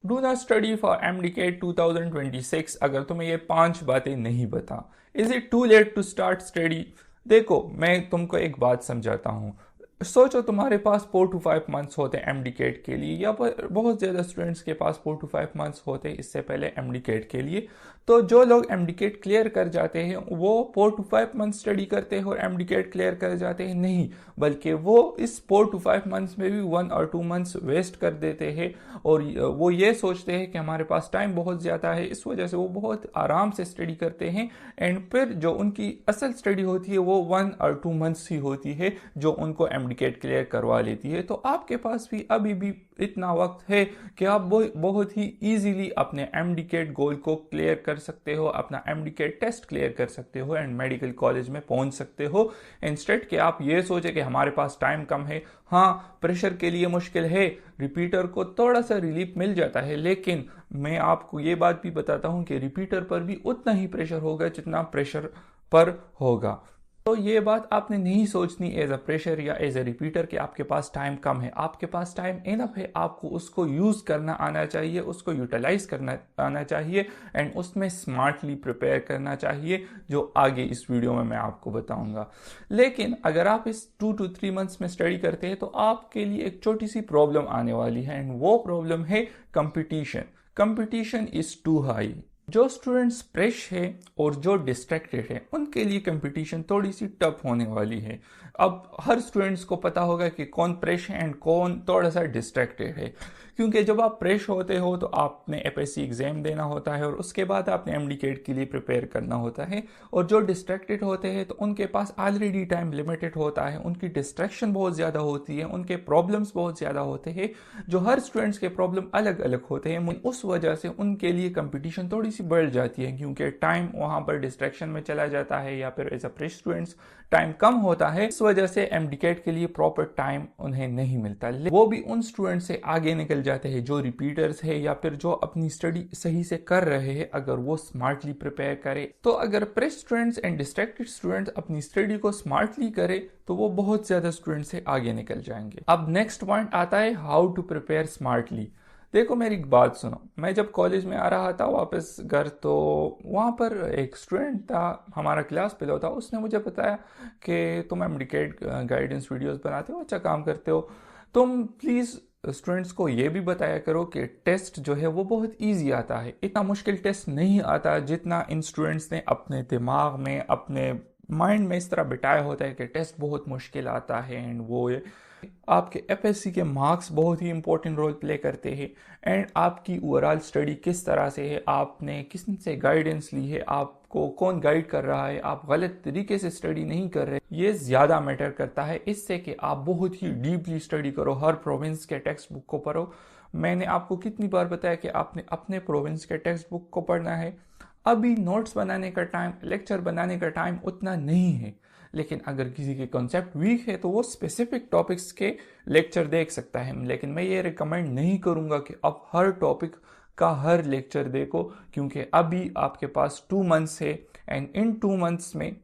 Do not study for MDCAT 2026 अगर तुम्हें ये 5 बातें नहीं बता। Is it too late to start study? देखो, मैं तुमको एक बात समझाता हूँ। सोचो तुम्हारे पास 4 to 5 मंथ्स होते हैं MDCAT के लिए, या पर बहुत ज़्यादा स्टूडेंट्स के पास 4 to 5 मंथ्स होते हैं इससे पहले MDCAT के लिए। तो जो लोग MDCAT क्लियर कर जाते हैं वो 4 to 5 मंथ स्टडी करते हैं और MDCAT क्लियर कर जाते हैं? नहीं, बल्कि वो इस 4 to 5 मंथ्स में भी 1 or 2 मंथ्स वेस्ट कर देते हैं और वो ये सोचते हैं कि हमारे पास टाइम बहुत ज़्यादा है, इस वजह से वो बहुत आराम से स्टडी करते हैं। एंड फिर जो उनकी असल स्टडी होती है वो 1 or 2 मंथ्स ही होती है जो उनको MDCAT क्लियर करवा लेती है। तो आपके पास भी अभी भी इतना वक्त है कि आप बहुत ही इजीली अपने MDCAT गोल को क्लियर कर सकते हो, अपना MDCAT टेस्ट क्लियर कर सकते हो एंड मेडिकल कॉलेज में पहुंच सकते हो। इंस्टेड कि आप ये सोचे कि हमारे पास टाइम कम है। हाँ, प्रेशर के लिए मुश्किल है, रिपीटर को थोड़ा सा रिलीफ मिल जाता है, लेकिन मैं आपको ये बात भी बताता हूँ कि रिपीटर पर भी उतना ही प्रेशर होगा जितना प्रेशर पर होगा। तो ये बात आपने नहीं सोचनी एज अ प्रेशर या एज अ रिपीटर कि आपके पास टाइम कम है। आपके पास टाइम इनफ है, आपको उसको यूज़ करना आना चाहिए, उसको यूटिलाइज करना आना चाहिए एंड उसमें स्मार्टली प्रिपेयर करना चाहिए, जो आगे इस वीडियो में मैं आपको बताऊंगा। लेकिन अगर आप इस 2 to 3 मंथ्स में स्टडी करते हैं तो आपके लिए एक छोटी सी प्रॉब्लम आने वाली है एंड वो प्रॉब्लम है competition. Competition is too high. जो स्टूडेंट्स फ्रेश है और जो डिस्ट्रैक्टेड है उनके लिए कंपटीशन थोड़ी सी टफ होने वाली है। अब हर स्टूडेंट्स को पता होगा कि कौन फ्रेश है एंड कौन थोड़ा सा डिस्ट्रैक्टेड है, क्योंकि जब आप फ्रेश होते हो तो आपने FSC एग्जाम देना होता है और उसके बाद आपने MDCAT के लिए प्रिपेयर करना होता है। और जो डिस्ट्रैक्टेड होते हैं तो उनके पास ऑलरेडी टाइम लिमिटेड होता है, उनकी डिस्ट्रैक्शन बहुत ज़्यादा होती है, उनके प्रॉब्लम्स बहुत ज़्यादा होते हैं। जो हर स्टूडेंट्स के प्रॉब्लम अलग अलग होते हैं, उस वजह से उनके लिए कंपटीशन थोड़ी सी बढ़ जाती है, क्योंकि टाइम वहाँ पर डिस्ट्रैक्शन में चला जाता है या फिर as a fresh students time कम होता है। इस वजह से MDCAT के लिए प्रॉपर टाइम उन्हें नहीं मिलता। वो भी उन स्टूडेंट से आगे निकल जाते हैं जो रिपीटर्स है या फिर जो अपनी स्टडी सही से कर रहे हैं, अगर वो स्मार्टली प्रिपेयर करे। तो अगर fresh students and distracted students अपनी स्टडी को स्मार्टली करे तो वो बहुत ज़्यादा स्टूडेंट से आगे निकल जाएंगे। अब नेक्स्ट पॉइंट आता है हाउ टू प्रिपेयर स्मार्टली। देखो, मेरी एक बात सुनो। मैं जब कॉलेज में आ रहा था वापस घर, तो वहाँ पर एक स्टूडेंट था, हमारा क्लास फेलो था। उसने मुझे बताया कि तुम MDCAT गाइडेंस वीडियोस बनाते हो, अच्छा काम करते हो, तुम प्लीज़ स्टूडेंट्स को ये भी बताया करो कि टेस्ट जो है वो बहुत इजी आता है। इतना मुश्किल टेस्ट नहीं आता जितना इन स्टूडेंट्स ने अपने दिमाग में, अपने माइंड में इस तरह बिठाया होता है कि टेस्ट बहुत मुश्किल आता है एंड वो आपके FSC के मार्क्स बहुत ही इंपॉर्टेंट रोल प्ले करते हैं एंड आपकी ओवरऑल स्टडी किस तरह से है, आपने किस से गाइडेंस ली है, आपको कौन गाइड कर रहा है, आप गलत तरीके से स्टडी नहीं कर रहे, ये ज़्यादा मैटर करता है इससे कि आप बहुत ही डीपली स्टडी करो, हर प्रोविंस के टेक्स्ट बुक को पढ़ो। मैंने आपको कितनी बार बताया कि आपने अपने प्रोविंस के टेक्स्ट बुक को पढ़ना है। अभी नोट्स बनाने का टाइम, लेक्चर बनाने का टाइम उतना नहीं है, लेकिन अगर किसी के कॉन्सेप्ट वीक है तो वो स्पेसिफिक टॉपिक्स के लेक्चर देख सकता है। लेकिन मैं ये रिकमेंड नहीं करूँगा कि आप हर टॉपिक का हर लेक्चर देखो, क्योंकि अभी आपके पास 2 मंथ्स है एंड इन 2 मंथ्स में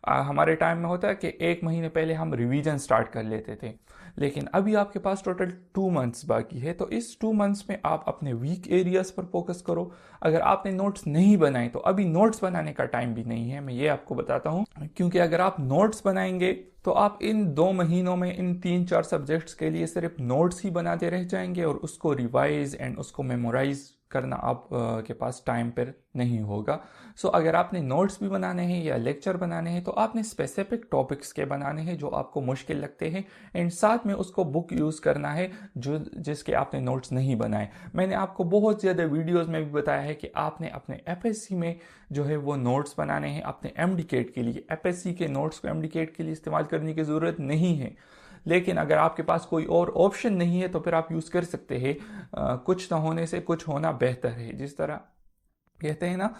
हमारे टाइम में होता है कि 1 महीने पहले हम रिवीजन स्टार्ट कर लेते थे, लेकिन अभी आपके पास टोटल 2 मंथ्स बाकी है। तो इस 2 मंथ्स में आप अपने वीक एरियाज पर फोकस करो। अगर आपने नोट्स नहीं बनाए तो अभी नोट्स बनाने का टाइम भी नहीं है, मैं ये आपको बताता हूँ, क्योंकि अगर आप नोट्स बनाएंगे तो आप इन 2 महीनों में इन 3-4 सब्जेक्ट्स के लिए सिर्फ नोट्स ही बनाते रह जाएंगे और उसको रिवाइज एंड उसको मेमोराइज करना आप के पास टाइम पर नहीं होगा। सो अगर आपने नोट्स भी बनाने हैं या लेक्चर बनाने हैं तो आपने स्पेसिफिक टॉपिक्स के बनाने हैं जो आपको मुश्किल लगते हैं एंड साथ में उसको बुक यूज़ करना है जो जिसके आपने नोट्स नहीं बनाए। मैंने आपको बहुत ज़्यादा वीडियोस में भी बताया है कि आपने अपने FSC में जो है वो नोट्स बनाने हैं अपने MDCAT के लिए। FSC के नोट्स को MDCAT के लिए इस्तेमाल करने की ज़रूरत नहीं है, लेकिन अगर आपके पास कोई और ऑप्शन नहीं है तो फिर आप यूज़ कर सकते हैं। कुछ ना होने से कुछ होना बेहतर है, जिस तरह कहते हैं ना।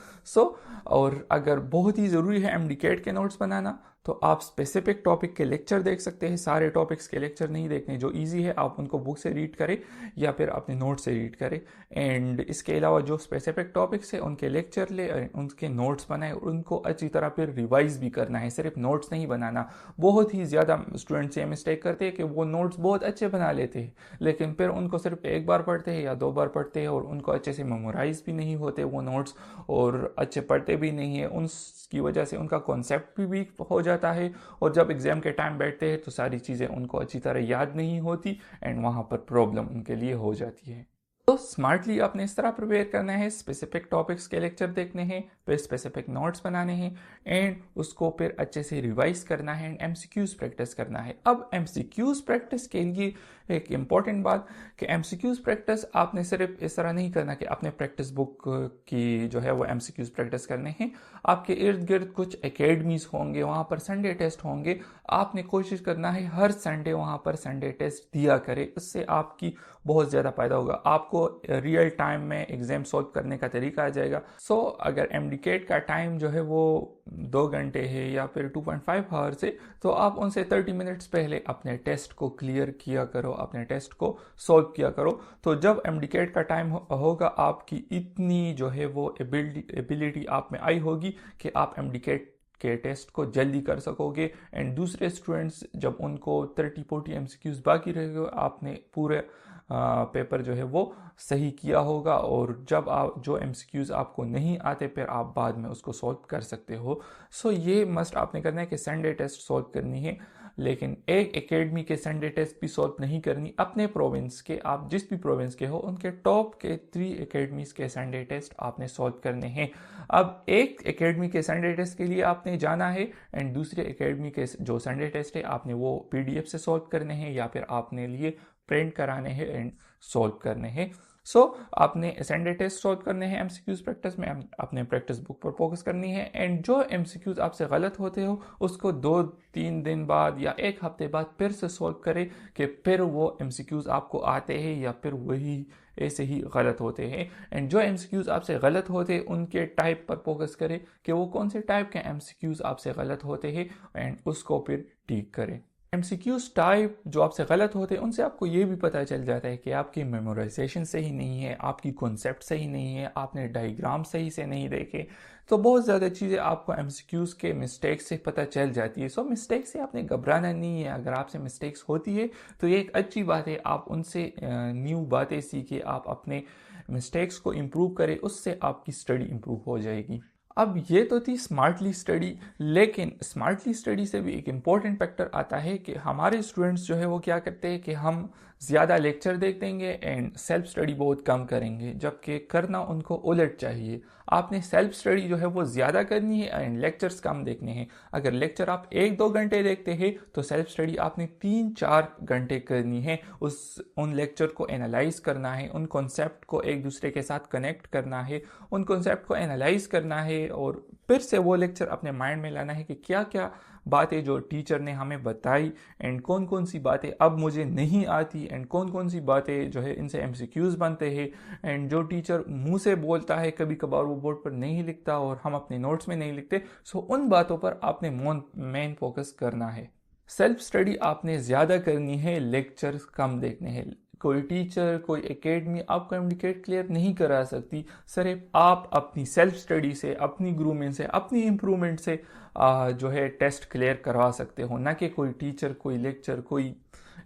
और अगर बहुत ही ज़रूरी है MDCAT के नोट्स बनाना तो आप स्पेसिफिक टॉपिक के लेक्चर देख सकते हैं। सारे टॉपिक्स के लेक्चर नहीं देखने, जो इजी है आप उनको बुक से रीड करें या फिर अपने नोट से रीड करें। एंड इसके अलावा जो स्पेसिफिक टॉपिक्स है उनके लेक्चर ले, उनके नोट्स बनाए, उनको अच्छी तरह फिर रिवाइज भी करना है, सिर्फ नोट्स नहीं बनाना। बहुत ही ज़्यादा स्टूडेंट्स ये मिस्टेक करते हैं कि वो नोट्स बहुत अच्छे बना लेते हैं, लेकिन फिर उनको सिर्फ एक बार पढ़ते हैं या 2 बार पढ़ते हैं और उनको अच्छे से मेमोराइज भी नहीं होते वो नोट्स, और अच्छे पढ़ते भी नहीं है। उनकी वजह से उनका कॉन्सेप्ट भी वीक हो जाता है, और जब एग्जाम के टाइम बैठते हैं तो सारी चीज़ें उनको अच्छी तरह याद नहीं होती, एंड वहाँ पर प्रॉब्लम उनके लिए हो जाती है। तो स्मार्टली आपने इस तरह प्रिपेयर करना है, स्पेसिफिक टॉपिक्स के लेक्चर देखने हैं, फिर स्पेसिफिक नोट्स बनाने हैं, एंड उसको फिर अच्छे से रिवाइज करना है, एंड एमसीक्यूज प्रैक्टिस करना है। अब एमसीक्यूज प्रैक्टिस के लिए एक इम्पॉर्टेंट बात कि एमसीक्यूज प्रैक्टिस आपने सिर्फ इस तरह नहीं करना कि अपने प्रैक्टिस बुक की जो है वो एमसीक्यूज प्रैक्टिस करने हैं। आपके इर्द गिर्द कुछ एकेडमीज होंगे, वहाँ पर संडे टेस्ट होंगे। आपने कोशिश करना है हर संडे वहाँ पर संडे टेस्ट दिया करे, इससे आपकी बहुत ज़्यादा फायदा होगा। आपको रियल टाइम में एग्जाम सॉल्व करने का तरीका आ जाएगा। सो अगर एमडीकेट का टाइम जो है वो 2 घंटे है या फिर 2.5 आवर्स है, तो आप उनसे 30 मिनट्स पहले अपने टेस्ट को क्लियर किया करो, अपने टेस्ट को सॉल्व किया करो। तो जब एमडीकेट का टाइम होगा, आपकी इतनी जो है वो एबिलिटी आप में आई होगी कि आप एमडीकेट के टेस्ट को जल्दी कर सकोगे। एंड दूसरे स्टूडेंट्स जब उनको 30-40 एमसीक्यूज बाकी रहेगा, आपने पूरे पेपर जो है वो सही किया होगा, और जब आप जो एमसीक्यूज आपको नहीं आते फिर आप बाद में उसको सॉल्व कर सकते हो। सो ये मस्ट आपने करना है कि संडे टेस्ट सॉल्व करनी है, लेकिन एक एकेडमी के संडे टेस्ट भी सॉल्व नहीं करनी। अपने प्रोविंस के, आप जिस भी प्रोविंस के हो, उनके टॉप के 3 एकेडमीज के संडे टेस्ट आपने सॉल्व करने हैं। अब एक एकेडमी के संडे टेस्ट के लिए आपने जाना है, एंड दूसरे एकेडमी के जो संडे टेस्ट है आपने वो पीडीएफ से सॉल्व करने हैं या फिर आपने लिए प्रिंट कराने हैं एंड सॉल्व करने हैं। सो आपने संडे टेस्ट सॉल्व करने हैं एमसीक्यूज प्रैक्टिस में, अपने प्रैक्टिस बुक पर फोकस करनी है। एंड जो एमसीक्यूज आपसे गलत होते हो उसको 2-3 दिन बाद या 1 हफ्ते बाद फिर से सॉल्व करें कि फिर वो एमसीक्यूज आपको आते हैं या फिर वही ऐसे ही गलत होते हैं। एंड जो एमसीक्यूज आपसे गलत होते हैं उनके टाइप पर फोकस करें कि वो कौन से टाइप के एमसीक्यूज आपसे गलत होते हैं, एंड उसको फिर ठीक करें। एमसीक्यूज टाइप जो आपसे गलत होते हैं उनसे आपको ये भी पता चल जाता है कि आपकी मेमोराइजेशन सही नहीं है, आपकी कॉन्सेप्ट सही नहीं है, आपने डायग्राम सही से नहीं देखे। तो बहुत ज़्यादा चीज़ें आपको एमसीक्यूज के मिस्टेक से पता चल जाती है। सो मिस्टेक से आपने घबराना नहीं है। अगर आपसे मिस्टेक्स होती है तो ये एक अच्छी बात है, आप उनसे न्यू बातें सीखे, आप अपने मिस्टेक्स को इम्प्रूव करें, उससे आपकी स्टडी इम्प्रूव हो जाएगी। अब ये तो थी स्मार्टली स्टडी, लेकिन स्मार्टली स्टडी से भी एक इम्पॉर्टेंट फैक्टर आता है कि हमारे स्टूडेंट्स जो है वो क्या करते हैं कि हम ज़्यादा लेक्चर देख देंगे एंड सेल्फ स्टडी बहुत कम करेंगे, जबकि करना उनको उलट चाहिए। आपने सेल्फ स्टडी जो है वो ज़्यादा करनी है एंड लेक्चर्स कम देखने हैं। अगर लेक्चर आप 1-2 घंटे देखते हैं तो सेल्फ स्टडी आपने 3-4 घंटे करनी है। उन लेक्चर को एनालाइज करना है, उन कॉन्सेप्ट को एक दूसरे के साथ कनेक्ट करना है, उन कॉन्सेप्ट को एनालाइज करना है, और फिर से वो लेक्चर अपने माइंड में लाना है कि क्या क्या बातें जो टीचर ने हमें बताई एंड कौन कौन सी बातें अब मुझे नहीं आती, एंड कौन कौन सी बातें जो है इनसे एमसीक्यूज बनते हैं। एंड जो टीचर मुंह से बोलता है, कभी कभार वो बोर्ड पर नहीं लिखता और हम अपने नोट्स में नहीं लिखते, सो उन बातों पर आपने मेन फोकस करना है। सेल्फ स्टडी आपने ज़्यादा करनी है, लेक्चर्स कम देखने हैं। कोई टीचर, कोई एकेडमी आपको एमडीकेट क्लियर नहीं करा सकती। सिर्फ आप अपनी सेल्फ स्टडी से, अपनी ग्रूमिंग से, अपनी इम्प्रूवमेंट से जो है टेस्ट क्लियर करवा सकते हो, ना कि कोई टीचर, कोई लेक्चर, कोई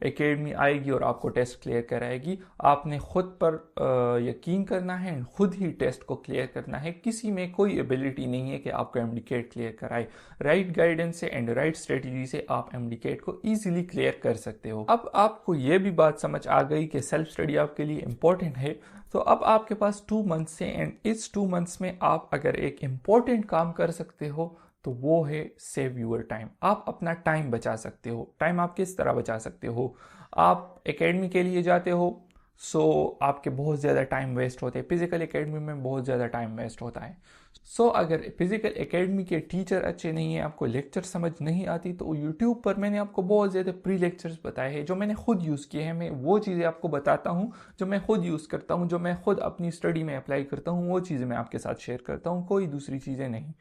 एकेडमी आएगी और आपको टेस्ट क्लियर कराएगी। आपने खुद पर यकीन करना है, खुद ही टेस्ट को क्लियर करना है। किसी में कोई एबिलिटी नहीं है कि आपको एमडीकेट क्लियर कराए। राइट गाइडेंस से एंड राइट स्ट्रेटजी से आप एमडीकेट को इजीली क्लियर कर सकते हो। अब आपको ये भी बात समझ आ गई कि सेल्फ स्टडी आपके लिए इंपॉर्टेंट है, तो अब आपके पास 2 मंथ्स से, एंड इस 2 मंथ्स में आप अगर एक इम्पॉर्टेंट काम कर सकते हो तो वो है सेव यूर टाइम। आप अपना टाइम बचा सकते हो। टाइम आप किस तरह बचा सकते हो? आप एकेडमी के लिए जाते हो, सो आपके बहुत ज़्यादा टाइम वेस्ट होते हैं। फिजिकल एकेडमी में बहुत ज़्यादा टाइम वेस्ट होता है। अगर फिजिकल एकेडमी के टीचर अच्छे नहीं हैं, आपको लेक्चर समझ नहीं आती, तो यूट्यूब पर मैंने आपको बहुत ज़्यादा प्री लेक्चर्स बताए हैं जो मैंने खुद यूज़ किए हैं। मैं वो चीज़ें आपको बताता हूँ जो मैं खुद यूज़ करता हूँ, जो मैं खुद अपनी स्टडी में अप्लाई करता हूँ, वो चीज़ें मैं आपके साथ शेयर करता हूँ, कोई दूसरी चीज़ें नहीं।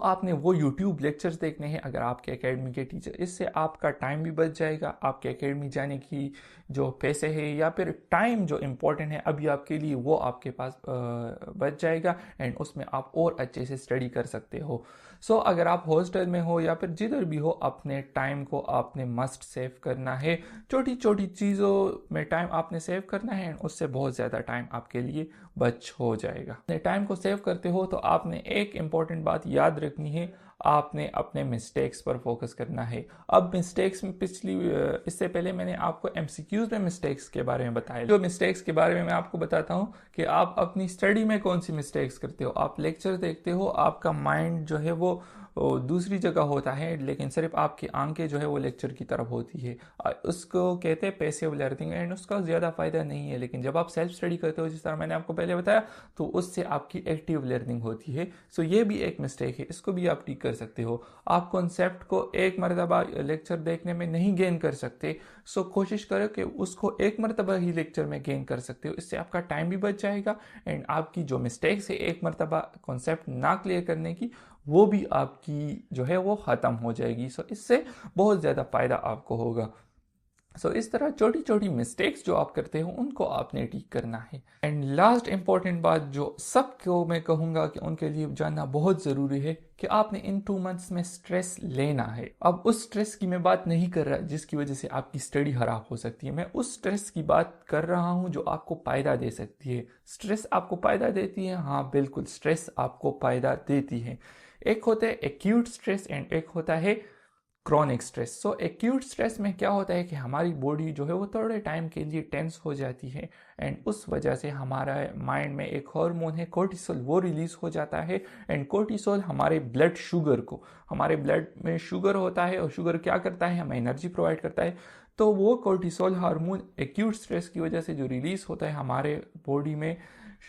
आपने वो यूट्यूब लेक्चर्स देखने हैं अगर आपके एकेडमी के टीचर। इससे आपका टाइम भी बच जाएगा, आपके एकेडमी जाने की जो पैसे हैं या फिर टाइम जो इम्पोर्टेंट है अभी आपके लिए, वो आपके पास बच जाएगा एंड उसमें आप और अच्छे से स्टडी कर सकते हो। अगर आप हॉस्टल में हो या फिर जिधर भी हो, अपने टाइम को आपने मस्ट सेव करना है। छोटी छोटी चीज़ों में टाइम आपने सेव करना है एंड उससे बहुत ज़्यादा टाइम आपके लिए बच हो जाएगा। अपने टाइम को सेव करते हो तो आपने एक इम्पॉर्टेंट बात याद रखनी है, आपने अपने मिस्टेक्स पर फोकस करना है। अब मिस्टेक्स में इससे पहले मैंने आपको एमसीक्यूज में मिस्टेक्स के बारे में बताया। जो मिस्टेक्स के बारे में मैं आपको बताता हूँ कि आप अपनी स्टडी में कौन सी मिस्टेक्स करते हो। आप लेक्चर देखते हो, आपका माइंड जो है वो दूसरी जगह होता है, लेकिन सिर्फ आपकी आंखें जो है वो लेक्चर की तरफ होती है। उसको कहते हैं पैसिव लर्निंग एंड उसका ज़्यादा फ़ायदा नहीं है। लेकिन जब आप सेल्फ स्टडी करते हो, जिस तरह मैंने आपको पहले बताया, तो उससे आपकी एक्टिव लर्निंग होती है। ये भी एक मिस्टेक है, इसको भी आप ठीक कर सकते हो। आप कॉन्सेप्ट को एक मरतबा लेक्चर देखने में नहीं गेन कर सकते, कोशिश करो कि उसको एक मरतबा ही लेक्चर में गेन कर सकते हो। इससे आपका टाइम भी बच जाएगा एंड आपकी जो मिस्टेक्स है एक मरतबा कॉन्सेप्ट ना क्लियर करने की, वो भी आपकी जो है वो ख़त्म हो जाएगी। इससे बहुत ज़्यादा फ़ायदा आपको होगा। इस तरह छोटी छोटी मिस्टेक्स जो आप करते हो उनको आपने ठीक करना है। एंड लास्ट इंपॉर्टेंट बात जो सबको मैं कहूँगा कि उनके लिए जानना बहुत ज़रूरी है कि आपने इन 2 मंथ्स में स्ट्रेस लेना है। अब उस स्ट्रेस की मैं बात नहीं कर रहा जिसकी वजह से आपकी स्टडी खराब हो सकती है, मैं उस स्ट्रेस की बात कर रहा हूँ जो आपको फ़ायदा दे सकती है। स्ट्रेस आपको फ़ायदा देती है? हाँ बिल्कुल, स्ट्रेस आपको फ़ायदा देती है। एक होता है एक्यूट स्ट्रेस एंड एक होता है क्रॉनिक स्ट्रेस। एक्यूट स्ट्रेस में क्या होता है कि हमारी बॉडी जो है वो थोड़े टाइम के लिए टेंस हो जाती है एंड उस वजह से हमारा माइंड में एक हार्मोन है कोर्टिसोल, वो रिलीज हो जाता है एंड कोर्टिसोल हमारे ब्लड शुगर को, हमारे ब्लड में शुगर होता है और शुगर क्या करता है, हमें एनर्जी प्रोवाइड करता है। तो वो कोर्टिसोल हार्मोन एक्यूट स्ट्रेस की वजह से जो रिलीज होता है हमारे बॉडी में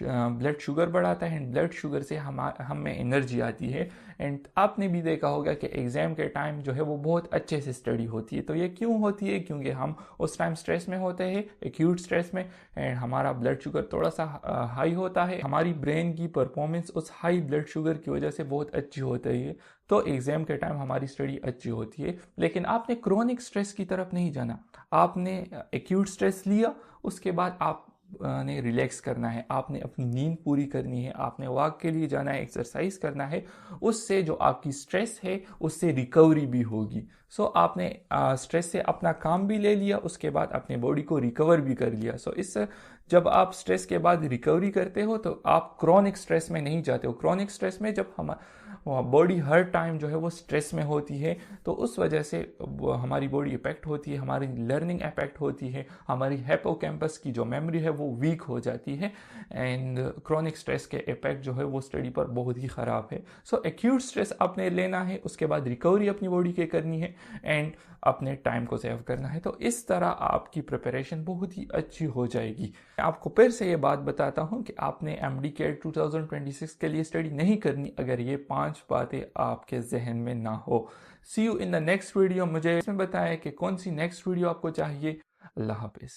ब्लड शुगर बढ़ाता है एंड ब्लड शुगर से हम में एनर्जी आती है। एंड आपने भी देखा होगा कि एग्ज़ाम के टाइम जो है वो बहुत अच्छे से स्टडी होती है। तो ये क्यों होती है? क्योंकि हम उस टाइम स्ट्रेस में होते हैं, एक्यूट स्ट्रेस में, एंड हमारा ब्लड शुगर थोड़ा सा हाई होता है। हमारी ब्रेन की परफॉर्मेंस उस हाई ब्लड शुगर की वजह से बहुत अच्छी होती है, तो एग्ज़ाम के टाइम हमारी स्टडी अच्छी होती है। लेकिन आपने क्रोनिक स्ट्रेस की तरफ नहीं जाना। आपने एक्यूट स्ट्रेस लिया, उसके बाद आप ने रिलैक्स करना है, आपने अपनी नींद पूरी करनी है, आपने वॉक के लिए जाना है, एक्सरसाइज करना है। उससे जो आपकी स्ट्रेस है उससे रिकवरी भी होगी। आपने स्ट्रेस से अपना काम भी ले लिया, उसके बाद अपने बॉडी को रिकवर भी कर लिया। इस जब आप स्ट्रेस के बाद रिकवरी करते हो तो आप क्रॉनिक स्ट्रेस में नहीं जाते हो। क्रॉनिक स्ट्रेस में जब हम बॉडी हर टाइम जो है वो स्ट्रेस में होती है, तो उस वजह से हमारी बॉडी इफेक्ट होती है, हमारी लर्निंग इफेक्ट होती है, हमारी हिप्पोकैम्पस की जो मेमोरी है वो वीक हो जाती है एंड क्रॉनिक स्ट्रेस के इफेक्ट जो है वो स्टडी पर बहुत ही ख़राब है। एक्यूट स्ट्रेस आपने लेना है, उसके बाद रिकवरी अपनी बॉडी के करनी है एंड अपने टाइम को सेव करना है। तो इस तरह आपकी प्रिपरेशन बहुत ही अच्छी हो जाएगी। आपको फिर से ये बात बताता हूँ कि आपने MD-CAT 2026 के लिए स्टडी नहीं करनी अगर ये 5 बातें आपके जहन में ना हो। See you in the next video. मुझे इसमें बताएं कि कौन सी नेक्स्ट वीडियो आपको चाहिए। अल्लाह हाफिज़।